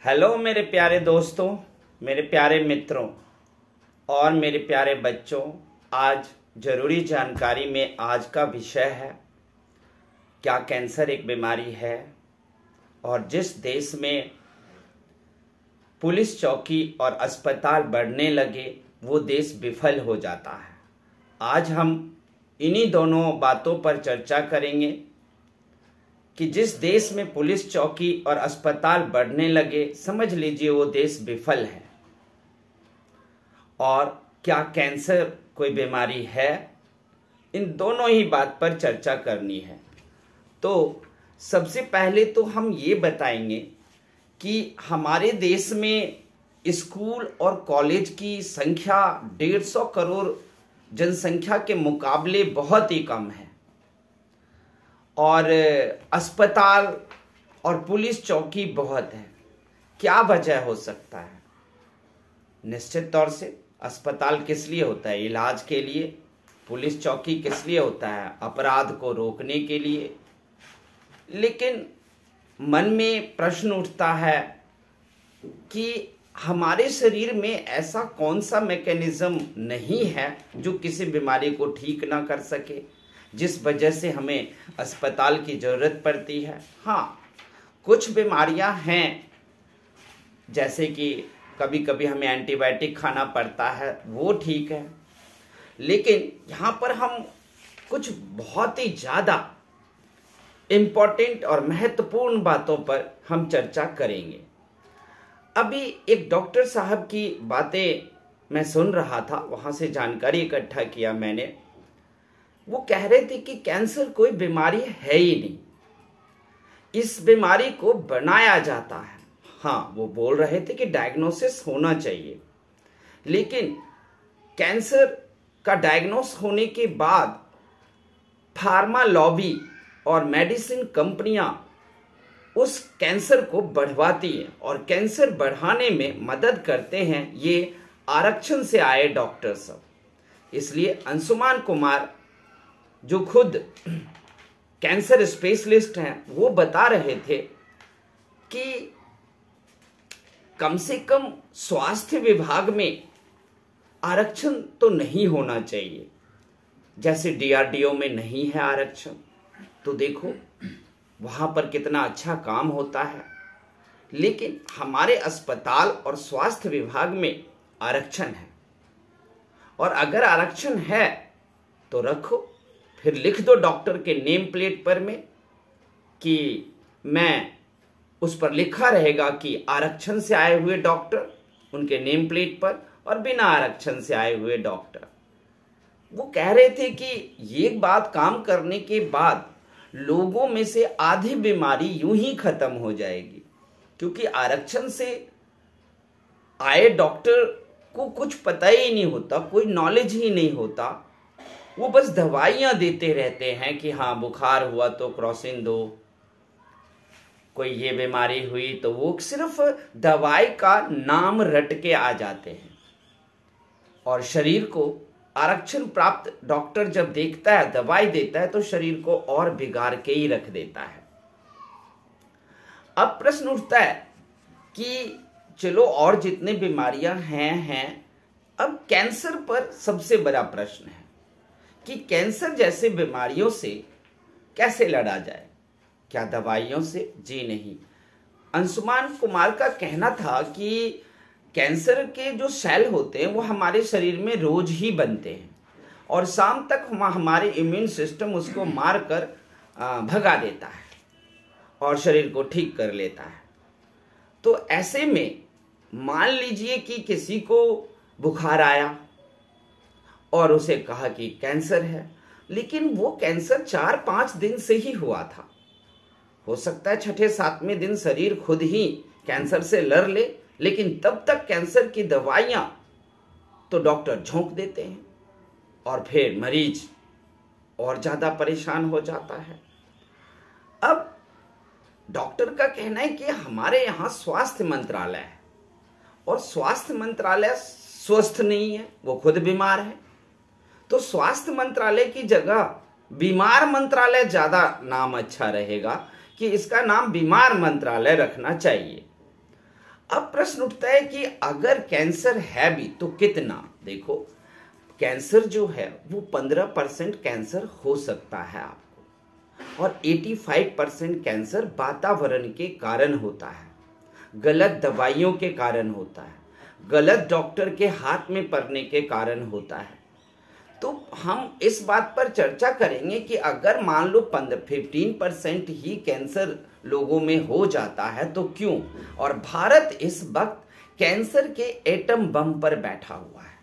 Hello मेरे प्यारे दोस्तों, मेरे प्यारे मित्रों और मेरे प्यारे बच्चों। आज जरूरी जानकारी में आज का विषय है क्या कैंसर एक बीमारी है। और जिस देश में पुलिस चौकी और अस्पताल बढ़ने लगे वो देश विफल हो जाता है। आज हम इन्हीं दोनों बातों पर चर्चा करेंगे कि जिस देश में पुलिस चौकी और अस्पताल बढ़ने लगे समझ लीजिए वो देश विफल है। और क्या कैंसर कोई बीमारी है, इन दोनों ही बात पर चर्चा करनी है। तो सबसे पहले तो हम ये बताएंगे कि हमारे देश में स्कूल और कॉलेज की संख्या 150 करोड़ जनसंख्या के मुकाबले बहुत ही कम है और अस्पताल और पुलिस चौकी बहुत है। क्या वजह हो सकता है? निश्चित तौर से अस्पताल किस लिए होता है? इलाज के लिए। पुलिस चौकी किस लिए होता है? अपराध को रोकने के लिए। लेकिन मन में प्रश्न उठता है कि हमारे शरीर में ऐसा कौन सा मैकेनिज्म नहीं है जो किसी बीमारी को ठीक ना कर सके, जिस वजह से हमें अस्पताल की ज़रूरत पड़ती है। हाँ, कुछ बीमारियां हैं जैसे कि कभी कभी हमें एंटीबायोटिक खाना पड़ता है, वो ठीक है। लेकिन यहाँ पर हम कुछ बहुत ही ज़्यादा इम्पोर्टेंट और महत्वपूर्ण बातों पर हम चर्चा करेंगे। अभी एक डॉक्टर साहब की बातें मैं सुन रहा था, वहाँ से जानकारी इकट्ठा किया मैंने। वो कह रहे थे कि कैंसर कोई बीमारी है ही नहीं, इस बीमारी को बनाया जाता है। हाँ, वो बोल रहे थे कि डायग्नोसिस होना चाहिए, लेकिन कैंसर का डायग्नोस होने के बाद फार्मा लॉबी और मेडिसिन कंपनियां उस कैंसर को बढ़वाती हैं और कैंसर बढ़ाने में मदद करते हैं ये आरक्षण से आए डॉक्टर सब। इसलिए अंशुमान कुमार जो खुद कैंसर स्पेशलिस्ट हैं वो बता रहे थे कि कम से कम स्वास्थ्य विभाग में आरक्षण तो नहीं होना चाहिए। जैसे डीआरडीओ में नहीं है आरक्षण, तो देखो वहां पर कितना अच्छा काम होता है। लेकिन हमारे अस्पताल और स्वास्थ्य विभाग में आरक्षण है, और अगर आरक्षण है तो रखो, फिर लिख दो डॉक्टर के नेम प्लेट पर में कि मैं उस पर लिखा रहेगा कि आरक्षण से आए हुए डॉक्टर, उनके नेम प्लेट पर, और बिना आरक्षण से आए हुए डॉक्टर। वो कह रहे थे कि ये बात काम करने के बाद लोगों में से आधी बीमारी यूं ही खत्म हो जाएगी, क्योंकि आरक्षण से आए डॉक्टर को कुछ पता ही नहीं होता, कोई नॉलेज ही नहीं होता। वो बस दवाइयां देते रहते हैं कि हाँ बुखार हुआ तो क्रोसिन दो, कोई ये बीमारी हुई तो वो सिर्फ दवाई का नाम रट के आ जाते हैं। और शरीर को आरक्षण प्राप्त डॉक्टर जब देखता है, दवाई देता है, तो शरीर को और बिगाड़ के ही रख देता है। अब प्रश्न उठता है कि चलो और जितने बीमारियां हैं, अब कैंसर पर सबसे बड़ा प्रश्न है कि कैंसर जैसे बीमारियों से कैसे लड़ा जाए। क्या दवाइयों से? जी नहीं। अंशुमान कुमार का कहना था कि कैंसर के जो सेल होते हैं वो हमारे शरीर में रोज ही बनते हैं और शाम तक हमारे इम्यून सिस्टम उसको मारकर भगा देता है और शरीर को ठीक कर लेता है। तो ऐसे में मान लीजिए कि किसी को बुखार आया और उसे कहा कि कैंसर है, लेकिन वो कैंसर 4-5 दिन से ही हुआ था। हो सकता है 6-7वें दिन शरीर खुद ही कैंसर से लड़ ले, लेकिन तब तक कैंसर की दवाइयां तो डॉक्टर झोंक देते हैं और फिर मरीज और ज्यादा परेशान हो जाता है। अब डॉक्टर का कहना है कि हमारे यहाँ स्वास्थ्य मंत्रालय है और स्वास्थ्य मंत्रालय स्वस्थ नहीं है, वो खुद बीमार है। तो स्वास्थ्य मंत्रालय की जगह बीमार मंत्रालय ज्यादा नाम अच्छा रहेगा कि इसका नाम बीमार मंत्रालय रखना चाहिए। अब प्रश्न उठता है कि अगर कैंसर है भी तो कितना। देखो, कैंसर जो है वो 15% कैंसर हो सकता है आपको, और 85% कैंसर वातावरण के कारण होता है, गलत दवाइयों के कारण होता है, गलत डॉक्टर के हाथ में पड़ने के कारण होता है। तो हम इस बात पर चर्चा करेंगे कि अगर मान लो 15% ही कैंसर लोगों में हो जाता है तो क्यों, और भारत इस वक्त कैंसर के एटम बम पर बैठा हुआ है।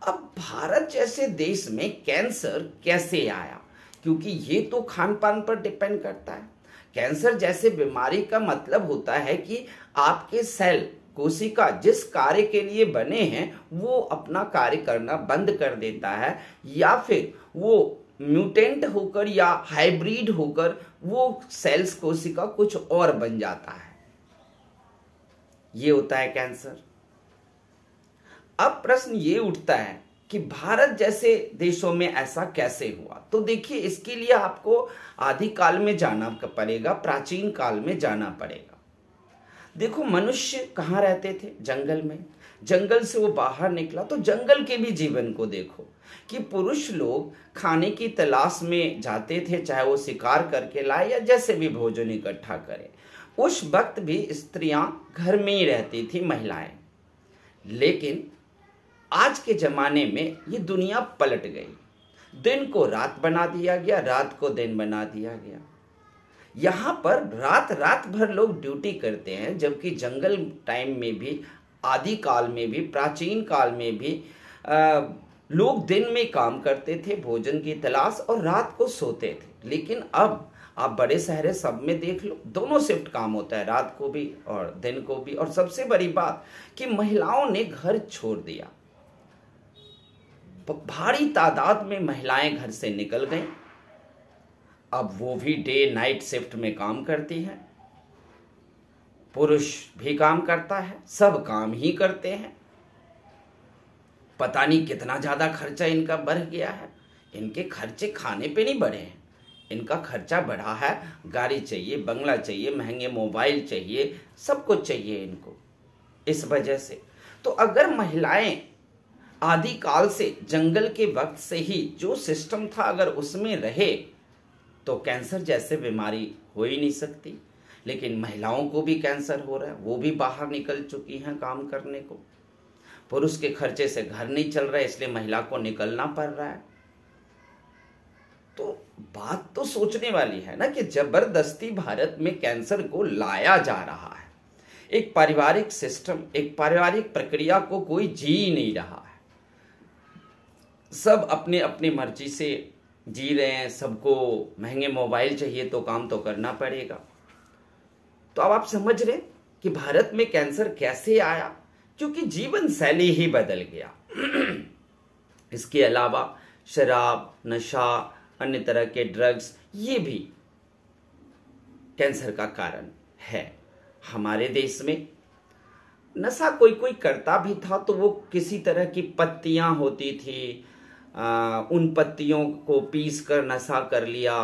अब भारत जैसे देश में कैंसर कैसे आया, क्योंकि ये तो खान पान पर डिपेंड करता है। कैंसर जैसे बीमारी का मतलब होता है कि आपके सेल, कोशिका जिस कार्य के लिए बने हैं वो अपना कार्य करना बंद कर देता है, या फिर वो म्यूटेंट होकर या हाइब्रिड होकर वो सेल्स, कोशिका कुछ और बन जाता है। ये होता है कैंसर। अब प्रश्न ये उठता है कि भारत जैसे देशों में ऐसा कैसे हुआ। तो देखिए, इसके लिए आपको आदिकाल में जाना पड़ेगा, प्राचीन काल में जाना पड़ेगा। देखो, मनुष्य कहाँ रहते थे? जंगल में। जंगल से वो बाहर निकला तो जंगल के भी जीवन को देखो कि पुरुष लोग खाने की तलाश में जाते थे, चाहे वो शिकार करके लाए या जैसे भी भोजन इकट्ठा करें। उस वक्त भी स्त्रियां घर में ही रहती थी, महिलाएं। लेकिन आज के जमाने में ये दुनिया पलट गई। दिन को रात बना दिया गया, रात को दिन बना दिया गया। यहाँ पर रात रात भर लोग ड्यूटी करते हैं, जबकि जंगल टाइम में भी, आदि काल में भी, प्राचीन काल में भी लोग दिन में काम करते थे, भोजन की तलाश, और रात को सोते थे। लेकिन अब आप बड़े शहर सब में देख लो, दोनों शिफ्ट काम होता है, रात को भी और दिन को भी। और सबसे बड़ी बात कि महिलाओं ने घर छोड़ दिया। भारी तादाद में महिलाएं घर से निकल गईं। अब वो भी डे नाइट शिफ्ट में काम करती है, पुरुष भी काम करता है, सब काम ही करते हैं। पता नहीं कितना ज्यादा खर्चा इनका बढ़ गया है। इनके खर्चे खाने पे नहीं बढ़े हैं, इनका खर्चा बढ़ा है। गाड़ी चाहिए, बंगला चाहिए, महंगे मोबाइल चाहिए, सब कुछ चाहिए इनको, इस वजह से। तो अगर महिलाएं आदि काल से, जंगल के वक्त से ही जो सिस्टम था अगर उसमें रहे तो कैंसर जैसे बीमारी हो ही नहीं सकती। लेकिन महिलाओं को भी कैंसर हो रहा है, वो भी बाहर निकल चुकी हैं काम करने को। पुरुष के खर्चे से घर नहीं चल रहा है, इसलिए महिला को निकलना पड़ रहा है। तो बात तो सोचने वाली है ना कि जबरदस्ती भारत में कैंसर को लाया जा रहा है। एक पारिवारिक सिस्टम, एक पारिवारिक प्रक्रिया को कोई जी नहीं रहा है। सब अपने अपनी मर्जी से जी रहे हैं। सबको महंगे मोबाइल चाहिए तो काम तो करना पड़ेगा। तो अब आप समझ रहे कि भारत में कैंसर कैसे आया, क्योंकि जीवन शैली ही बदल गया। इसके अलावा शराब, नशा, अन्य तरह के ड्रग्स, ये भी कैंसर का कारण है। हमारे देश में नशा कोई कोई करता भी था तो वो किसी तरह की पत्तियां होती थी, उन पत्तियों को पीस कर नशा कर लिया।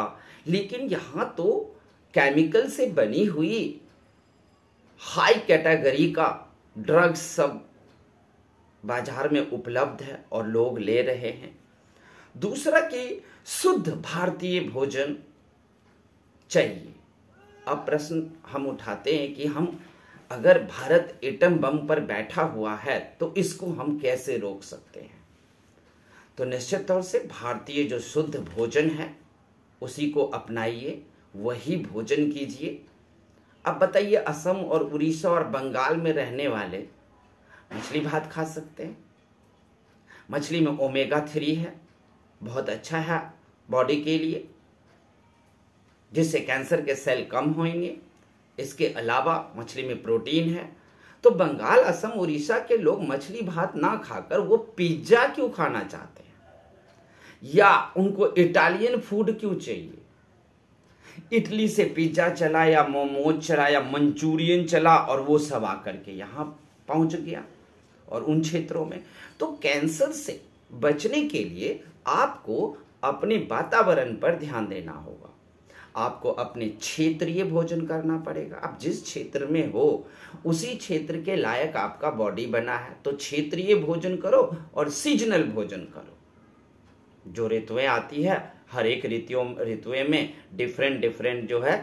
लेकिन यहाँ तो केमिकल से बनी हुई हाई कैटेगरी का ड्रग्स सब बाजार में उपलब्ध है और लोग ले रहे हैं। दूसरा कि शुद्ध भारतीय भोजन चाहिए। अब प्रश्न हम उठाते हैं कि हम अगर भारत एटम बम पर बैठा हुआ है तो इसको हम कैसे रोक सकते हैं। तो निश्चित तौर से भारतीय जो शुद्ध भोजन है उसी को अपनाइए, वही भोजन कीजिए। अब बताइए, असम और उड़ीसा और बंगाल में रहने वाले मछली भात खा सकते हैं। मछली में ओमेगा 3 है, बहुत अच्छा है बॉडी के लिए, जिससे कैंसर के सेल कम होंगे। इसके अलावा मछली में प्रोटीन है। तो बंगाल, असम, उड़ीसा के लोग मछली भात ना खाकर वो पिज्जा क्यों खाना चाहते हैं, या उनको इटालियन फूड क्यों चाहिए? इटली से पिज्जा चला या मोमोज चला या मंचूरियन चला और वो सब आकर के यहाँ पहुंच गया और उन क्षेत्रों में। तो कैंसर से बचने के लिए आपको अपने वातावरण पर ध्यान देना होगा। आपको अपने क्षेत्रीय भोजन करना पड़ेगा। आप जिस क्षेत्र में हो उसी क्षेत्र के लायक आपका बॉडी बना है, तो क्षेत्रीय भोजन करो और सीजनल भोजन करो। जो ऋतुएं आती है, हर एक ऋतुएं में डिफरेंट जो है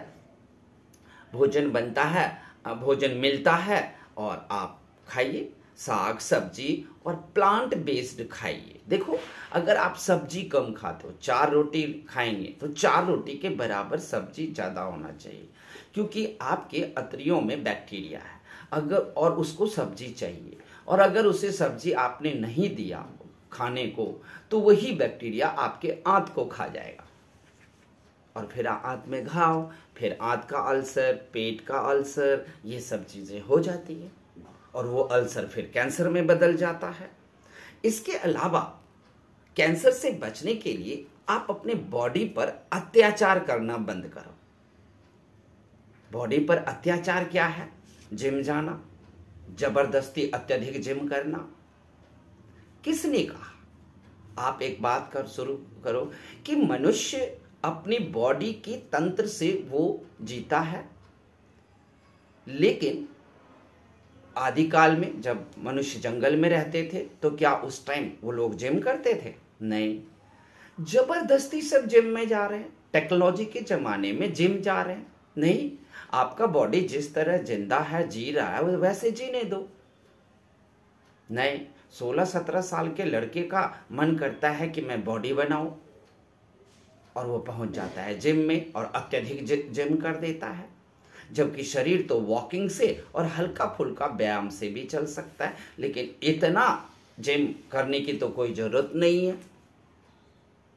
भोजन बनता है, भोजन मिलता है, और आप खाइए साग सब्जी और प्लांट बेस्ड खाइए। देखो, अगर आप सब्जी कम खाते हो, 4 रोटी खाएंगे तो 4 रोटी के बराबर सब्जी ज़्यादा होना चाहिए, क्योंकि आपके अतरियों में बैक्टीरिया है अगर, और उसको सब्जी चाहिए, और अगर उसे सब्जी आपने नहीं दिया खाने को तो वही बैक्टीरिया आपके आंत को खा जाएगा, और फिर आंत में घाव, फिर आंत का अल्सर, पेट का अल्सर, ये सब चीज़ें हो जाती है, और वो अल्सर फिर कैंसर में बदल जाता है। इसके अलावा कैंसर से बचने के लिए आप अपने बॉडी पर अत्याचार करना बंद करो। बॉडी पर अत्याचार क्या है? जिम जाना, जबरदस्ती अत्यधिक जिम करना। किसने कहा? आप एक बात कर शुरू करो कि मनुष्य अपनी बॉडी की तंत्र से वो जीता है, लेकिन आदिकाल में जब मनुष्य जंगल में रहते थे तो क्या उस टाइम वो लोग जिम करते थे? नहीं, जबरदस्ती सब जिम में जा रहे हैं। टेक्नोलॉजी के जमाने में जिम जा रहे हैं? नहीं, आपका बॉडी जिस तरह जिंदा है, जी रहा है, वैसे जीने दो। नहीं, 16-17 साल के लड़के का मन करता है कि मैं बॉडी बनाऊं, और वो पहुंच जाता है जिम में और अत्यधिक जिम कर देता है, जबकि शरीर तो वॉकिंग से और हल्का फुल्का व्यायाम से भी चल सकता है, लेकिन इतना जिम करने की तो कोई जरूरत नहीं है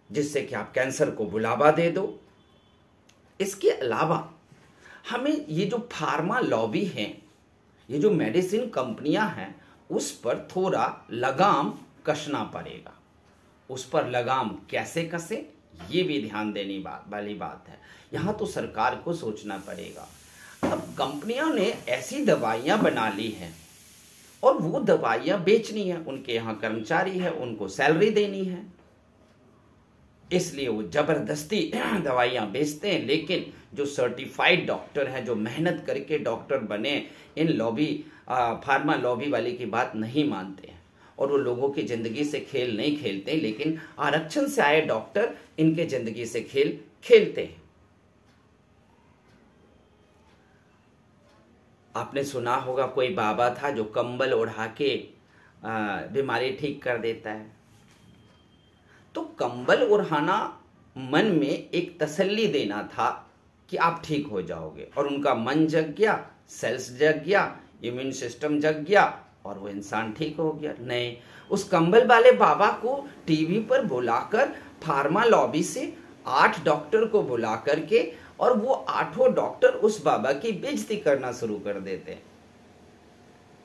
जिससे कि आप कैंसर को बुलावा दे दो। इसके अलावा हमें ये जो फार्मा लॉबी है, ये जो मेडिसिन कंपनियां हैं, उस पर थोड़ा लगाम कसना पड़ेगा। उस पर लगाम कैसे कसे, ये भी ध्यान देने वाली बात है। यहाँ तो सरकार को सोचना पड़ेगा। अब कंपनियों ने ऐसी दवाइयाँ बना ली हैं और वो दवाइयाँ बेचनी है, उनके यहाँ कर्मचारी है, उनको सैलरी देनी है, इसलिए वो जबरदस्ती दवाइयाँ बेचते हैं। लेकिन जो सर्टिफाइड डॉक्टर हैं, जो मेहनत करके डॉक्टर बने, इन फार्मा लॉबी वाले की बात नहीं मानते हैं, और वो लोगों की जिंदगी से खेल नहीं खेलते, लेकिन आरक्षण से आए डॉक्टर इनके जिंदगी से खेल खेलते हैं। आपने सुना होगा कोई बाबा था जो कंबल ओढ़ा के बीमारी ठीक कर देता है। तो कंबल ओढ़ाना मन में एक तसल्ली देना था कि आप ठीक हो जाओगे, और उनका मन जग गया, सेल्स जग गया, इम्यून सिस्टम जग गया, और वो इंसान ठीक हो गया। नहीं, उस कंबल वाले बाबा को टीवी पर बुलाकर फार्मा लॉबी से 8 डॉक्टर को बुला करके, और वो 8 डॉक्टर उस बाबा की बेइज्जती करना शुरू कर देते हैं।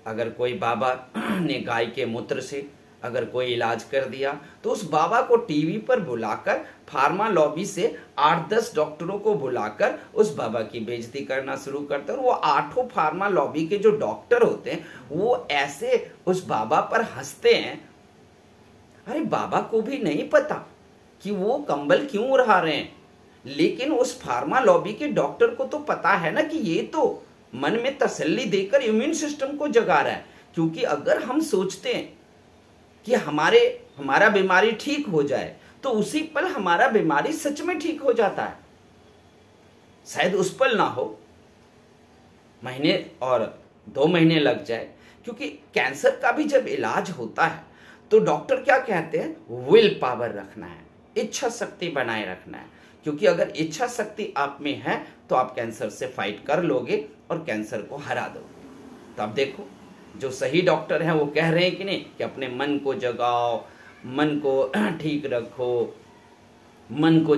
अगर कोई बाबा ने गाय के मूत्र से अगर कोई इलाज कर दिया तो उस बाबा को टीवी पर बुलाकर फार्मा लॉबी से 8-10 डॉक्टरों को बुलाकर उस बाबा की बेइज्जती करना शुरू करते हैं। और वो 8 फार्मा लॉबी के जो डॉक्टर होते हैं वो ऐसे उस बाबा पर हंसते हैं। अरे बाबा को भी नहीं पता कि वो कंबल क्यों उड़ा रहे हैं, लेकिन उस फार्मा लॉबी के डॉक्टर को तो पता है ना कि ये तो मन में तसल्ली देकर इम्यून सिस्टम को जगा रहा है। क्योंकि अगर हम सोचते हैं कि हमारा बीमारी ठीक हो जाए तो उसी पल हमारा बीमारी सच में ठीक हो जाता है। शायद उस पल ना हो, महीने और 2 महीने लग जाए। क्योंकि कैंसर का भी जब इलाज होता है तो डॉक्टर क्या कहते हैं, विल पावर रखना है, इच्छा शक्ति बनाए रखना है। क्योंकि अगर इच्छा शक्ति आप में है तो आप कैंसर से फाइट कर लोगे और कैंसर को हरा दोगे। तब देखो, जो सही डॉक्टर हैं वो कह रहे हैं कि नहीं कि अपने मन को जगाओ, मन को ठीक रखो, मन को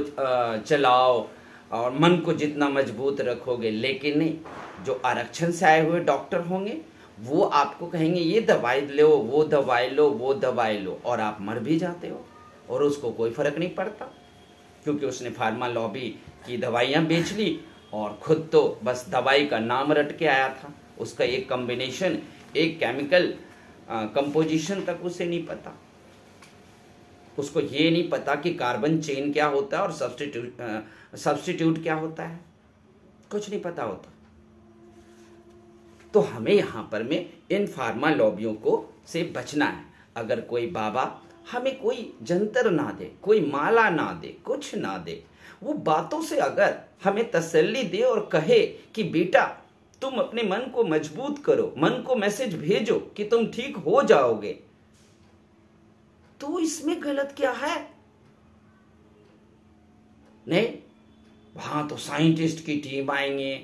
चलाओ, और मन को जितना मजबूत रखोगे। लेकिन नहीं, जो आरक्षण से आए हुए डॉक्टर होंगे वो आपको कहेंगे ये दवाई लो, वो दवाई लो, वो दवाई लो, और आप मर भी जाते हो और उसको कोई फर्क नहीं पड़ता, क्योंकि उसने फार्मा लॉबी की दवाइयाँ बेच ली और खुद तो बस दवाई का नाम रट के आया था। उसका एक कॉम्बिनेशन, एक केमिकल कंपोजिशन तक उसे नहीं पता। उसको ये नहीं पता कि कार्बन चेन क्या होता है और सब्स्टिट्यूट क्या होता है, कुछ नहीं पता होता। तो हमें यहां पर में इन फार्मा लॉबियों को से बचना है। अगर कोई बाबा हमें कोई जंतर ना दे, कोई माला ना दे, कुछ ना दे, वो बातों से अगर हमें तसल्ली दे और कहे कि बेटा तुम अपने मन को मजबूत करो, मन को मैसेज भेजो कि तुम ठीक हो जाओगे, तो इसमें गलत क्या है? नहीं, वहां तो साइंटिस्ट की टीम आएंगे,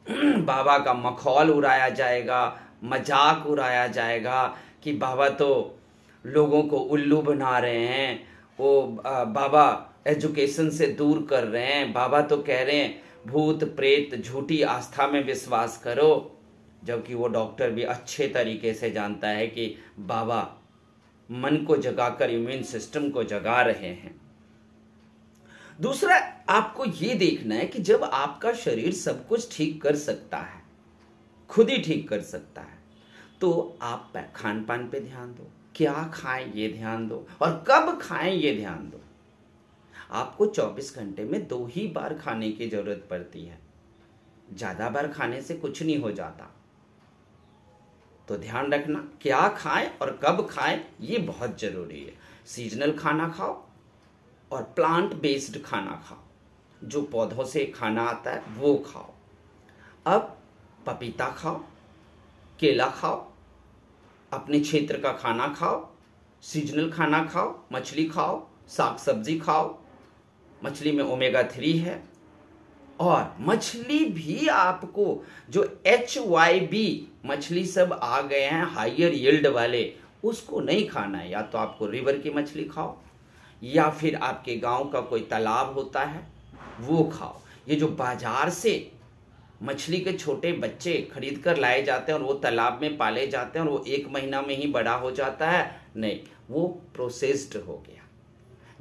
बाबा का मखौल उड़ाया जाएगा, मजाक उड़ाया जाएगा कि बाबा तो लोगों को उल्लू बना रहे हैं, वो बाबा एजुकेशन से दूर कर रहे हैं, बाबा तो कह रहे हैं भूत प्रेत झूठी आस्था में विश्वास करो। जबकि वो डॉक्टर भी अच्छे तरीके से जानता है कि बाबा मन को जगाकर इम्यून सिस्टम को जगा रहे हैं। दूसरा, आपको ये देखना है कि जब आपका शरीर सब कुछ ठीक कर सकता है, खुद ही ठीक कर सकता है, तो आप खान पान पे ध्यान दो, क्या खाएं ये ध्यान दो, और कब खाएं ये ध्यान दो। आपको 24 घंटे में 2 ही बार खाने की जरूरत पड़ती है, ज्यादा बार खाने से कुछ नहीं हो जाता। तो ध्यान रखना क्या खाएं और कब खाएं, ये बहुत जरूरी है। सीजनल खाना खाओ और प्लांट बेस्ड खाना खाओ, जो पौधों से खाना आता है वो खाओ। अब पपीता खाओ, केला खाओ, अपने क्षेत्र का खाना खाओ, सीजनल खाना खाओ, मछली खाओ, साग सब्जी खाओ। मछली में ओमेगा 3 है, और मछली भी आपको जो HYB मछली सब आ गए हैं हायर यील्ड वाले, उसको नहीं खाना है। या तो आपको रिवर की मछली खाओ, या फिर आपके गांव का कोई तालाब होता है वो खाओ। ये जो बाजार से मछली के छोटे बच्चे खरीद कर लाए जाते हैं और वो तालाब में पाले जाते हैं और वो 1 महीना में ही बड़ा हो जाता है, नहीं, वो प्रोसेस्ड हो गया।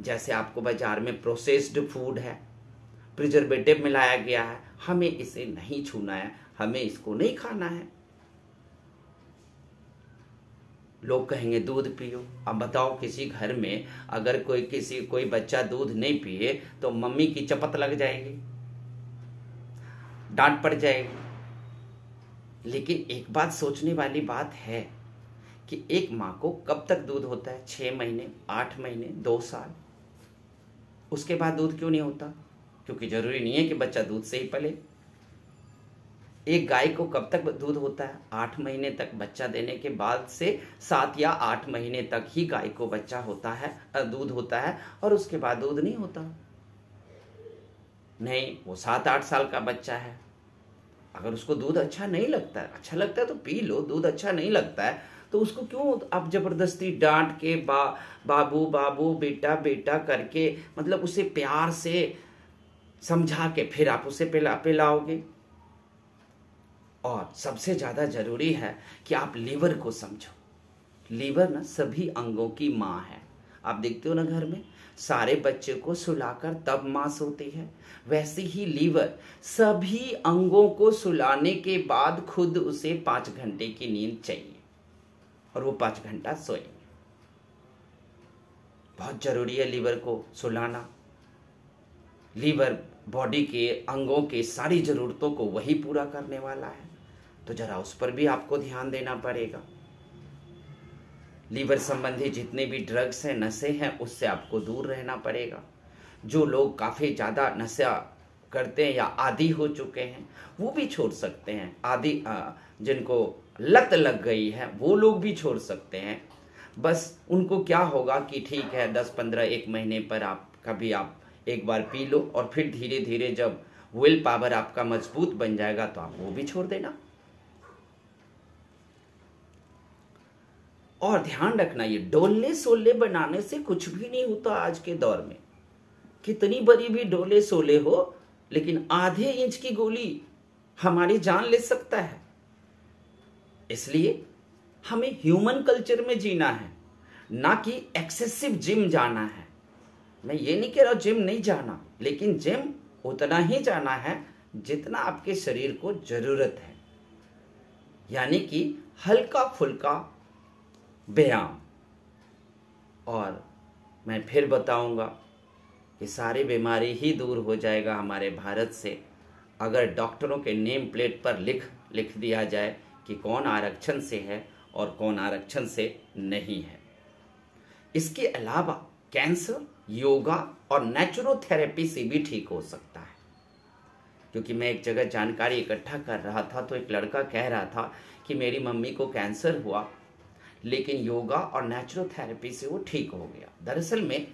जैसे आपको बाजार में प्रोसेस्ड फूड है, प्रिजर्वेटिव मिलाया गया है, हमें इसे नहीं छूना है, हमें इसको नहीं खाना है। लोग कहेंगे दूध पियो। अब बताओ, किसी घर में अगर कोई बच्चा दूध नहीं पिए तो मम्मी की चपत लग जाएगी, डांट पड़ जाएगी। लेकिन एक बात सोचने वाली बात है कि एक माँ को कब तक दूध होता है? 6 महीने, 8 महीने, 2 साल। उसके बाद दूध क्यों नहीं होता? क्योंकि जरूरी नहीं है कि बच्चा दूध से ही पले। एक गाय को कब तक दूध होता है? 8 महीने तक। बच्चा देने के बाद से 7 या 8 महीने तक ही गाय को बच्चा होता है, दूध होता है, और उसके बाद दूध नहीं होता। नहीं, वो 7-8 साल का बच्चा है, अगर उसको दूध अच्छा नहीं लगता है, अच्छा लगता है तो पी लो, दूध अच्छा नहीं लगता है तो उसको क्यों आप जबरदस्ती डांट के बाबू बाबू बेटा बेटा करके, मतलब उसे प्यार से समझा के फिर आप उसे पिलाओगे। और सबसे ज्यादा जरूरी है कि आप लीवर को समझो। लीवर ना सभी अंगों की माँ है। आप देखते हो ना घर में सारे बच्चे को सुलाकर तब माँ सोती है, वैसे ही लीवर सभी अंगों को सुलाने के बाद खुद उसे 5 घंटे की नींद चाहिए, और वो 5 घंटा सोएंगे। बहुत जरूरी है लीवर को सुलाना। लीवर बॉडी के अंगों के सारी जरूरतों को वही पूरा करने वाला है, तो जरा उस पर भी आपको ध्यान देना पड़ेगा। लीवर संबंधी जितने भी ड्रग्स हैं, नशे हैं, उससे आपको दूर रहना पड़ेगा। जो लोग काफ़ी ज़्यादा नशा करते हैं या आदी हो चुके हैं वो भी छोड़ सकते हैं। आदी जिनको लत लग गई है वो लोग भी छोड़ सकते हैं। बस उनको क्या होगा कि ठीक है 10-15 1 महीने पर आप एक बार पी लो, और फिर धीरे धीरे जब विल पावर आपका मजबूत बन जाएगा तो आप वो भी छोड़ देना। और ध्यान रखना, ये डोले सोले बनाने से कुछ भी नहीं होता। आज के दौर में कितनी बड़ी भी डोले सोले हो, लेकिन आधे इंच की गोली हमारी जान ले सकता है। इसलिए हमें ह्यूमन कल्चर में जीना है, ना कि एक्सेसिव जिम जाना है। मैं ये नहीं कह रहा जिम नहीं जाना, लेकिन जिम उतना ही जाना है जितना आपके शरीर को जरूरत है, यानी कि हल्का फुल्का व्यायाम। और मैं फिर बताऊंगा कि सारी बीमारी ही दूर हो जाएगा हमारे भारत से अगर डॉक्टरों के नेम प्लेट पर लिख दिया जाए कि कौन आरक्षण से है और कौन आरक्षण से नहीं है। इसके अलावा कैंसर योगा और नेचुरोथेरेपी से भी ठीक हो सकता है, क्योंकि मैं एक जगह जानकारी इकट्ठा कर रहा था तो एक लड़का कह रहा था कि मेरी मम्मी को कैंसर हुआ लेकिन योगा और नेचुरोथेरेपी से वो ठीक हो गया। दरअसल में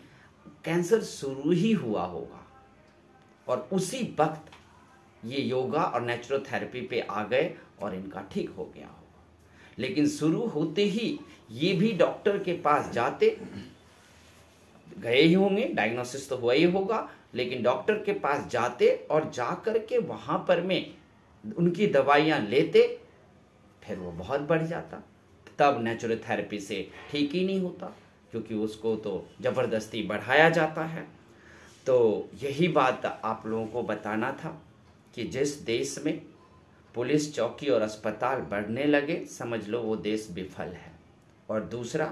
कैंसर शुरू ही हुआ होगा और उसी वक्त ये योगा और नेचुरोथेरेपी पे आ गए और इनका ठीक हो गया होगा। लेकिन शुरू होते ही ये भी डॉक्टर के पास गए ही होंगे, डायग्नोसिस तो हुआ ही होगा, लेकिन डॉक्टर के पास जाते और जा कर के वहाँ पर में उनकी दवाइयाँ लेते, फिर वो बहुत बढ़ जाता। तब नेचुरोथेरेपी से ठीक ही नहीं होता, क्योंकि उसको तो ज़बरदस्ती बढ़ाया जाता है। तो यही बात आप लोगों को बताना था कि जिस देश में पुलिस चौकी और अस्पताल बढ़ने लगे, समझ लो वो देश विफल है। और दूसरा,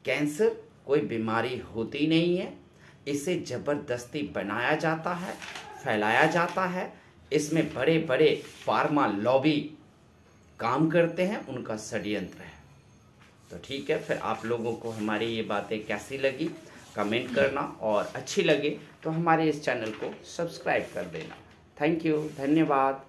कैंसर कोई बीमारी होती नहीं है, इसे ज़बरदस्ती बनाया जाता है, फैलाया जाता है। इसमें बड़े बड़े फार्मा लॉबी काम करते हैं, उनका षड्यंत्र है। तो ठीक है, फिर आप लोगों को हमारी ये बातें कैसी लगी कमेंट करना, और अच्छी लगे तो हमारे इस चैनल को सब्सक्राइब कर देना। थैंक यू, धन्यवाद।